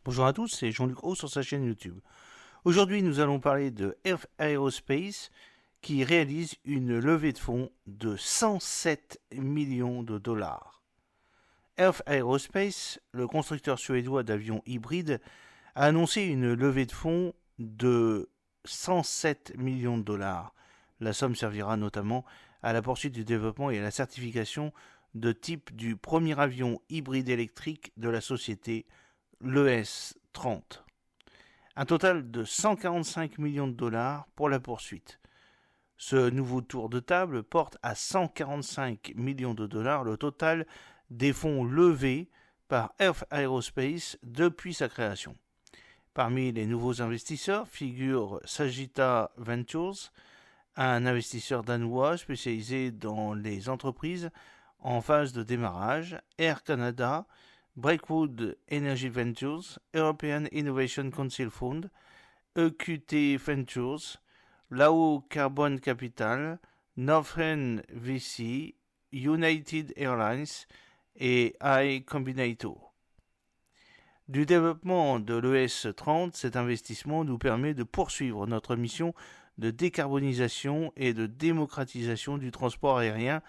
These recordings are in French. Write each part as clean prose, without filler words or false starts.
Bonjour à tous, c'est Jean-Luc Haut sur sa chaîne YouTube. Aujourd'hui, nous allons parler de Earth Aerospace qui réalise une levée de fonds de 107 millions de dollars. Earth Aerospace, le constructeur suédois d'avions hybrides, a annoncé une levée de fonds de 107 millions de dollars. La somme servira notamment à la poursuite du développement et à la certification de type du premier avion hybride électrique de la société l'ES-30. Un total de 145 millions de dollars pour la poursuite. Ce nouveau tour de table porte à 145 millions de dollars le total des fonds levés par Earth Aerospace depuis sa création. Parmi les nouveaux investisseurs figure Sagitta Ventures, un investisseur danois spécialisé dans les entreprises en phase de démarrage, Air Canada, Breakwood Energy Ventures, European Innovation Council Fund, EQT Ventures, Lao Carbon Capital, Northern VC, United Airlines et iCombinator. Du développement de l'ES-30, cet investissement nous permet de poursuivre notre mission de décarbonisation et de démocratisation du transport aérien,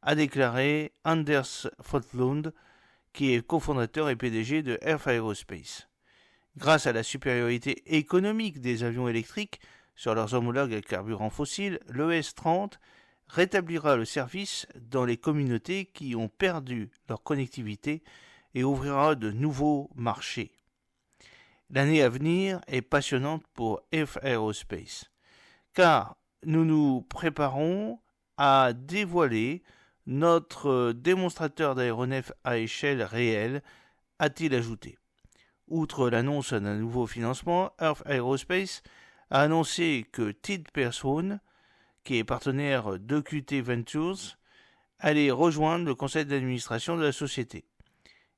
a déclaré Anders Fotlund, qui est cofondateur et PDG de Earth Aerospace. Grâce à la supériorité économique des avions électriques sur leurs homologues à carburant fossile, l'ES-30 rétablira le service dans les communautés qui ont perdu leur connectivité et ouvrira de nouveaux marchés. L'année à venir est passionnante pour Earth Aerospace, car nous nous préparons à dévoiler notre démonstrateur d'aéronefs à échelle réelle, a-t-il ajouté. Outre l'annonce d'un nouveau financement, Earth Aerospace a annoncé que Tid Persson, qui est partenaire d'EQT Ventures, allait rejoindre le conseil d'administration de la société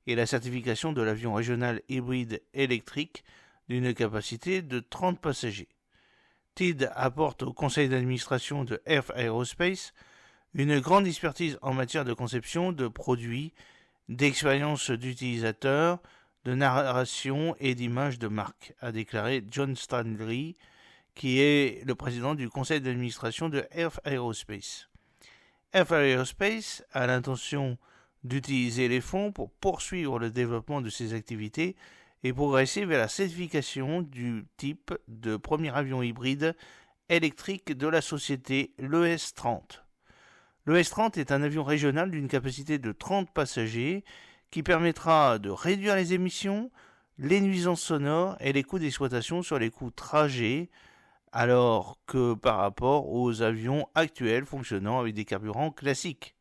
et la certification de l'avion régional hybride électrique d'une capacité de 30 passagers. Tid apporte au conseil d'administration de Earth Aerospace une grande expertise en matière de conception de produits, d'expérience d'utilisateur, de narration et d'image de marque, a déclaré John Stanley, qui est le président du conseil d'administration de Earth Aerospace. Earth Aerospace a l'intention d'utiliser les fonds pour poursuivre le développement de ses activités et progresser vers la certification du type de premier avion hybride électrique de la société l'ES-30. L'ES-30 est un avion régional d'une capacité de 30 passagers qui permettra de réduire les émissions, les nuisances sonores et les coûts d'exploitation sur les coûts trajets, alors que par rapport aux avions actuels fonctionnant avec des carburants classiques.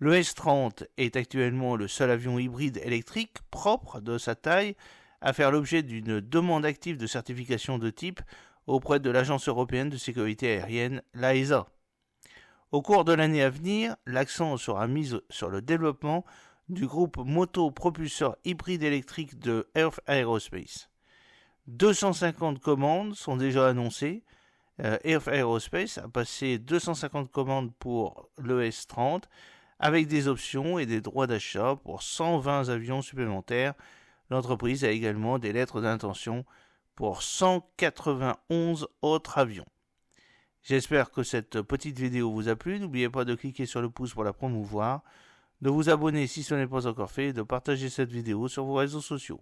L'ES-30 est actuellement le seul avion hybride électrique propre de sa taille à faire l'objet d'une demande active de certification de type auprès de l'Agence européenne de sécurité aérienne, l'AESA. Au cours de l'année à venir, l'accent sera mis sur le développement du groupe moto-propulseur hybride électrique de Earth Aerospace. 250 commandes sont déjà annoncées. Earth Aerospace a passé 250 commandes pour l'ES-30 avec des options et des droits d'achat pour 120 avions supplémentaires. L'entreprise a également des lettres d'intention pour 191 autres avions. J'espère que cette petite vidéo vous a plu. N'oubliez pas de cliquer sur le pouce pour la promouvoir, de vous abonner si ce n'est pas encore fait et de partager cette vidéo sur vos réseaux sociaux.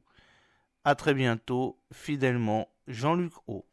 A très bientôt, fidèlement, Jean-Luc Haut.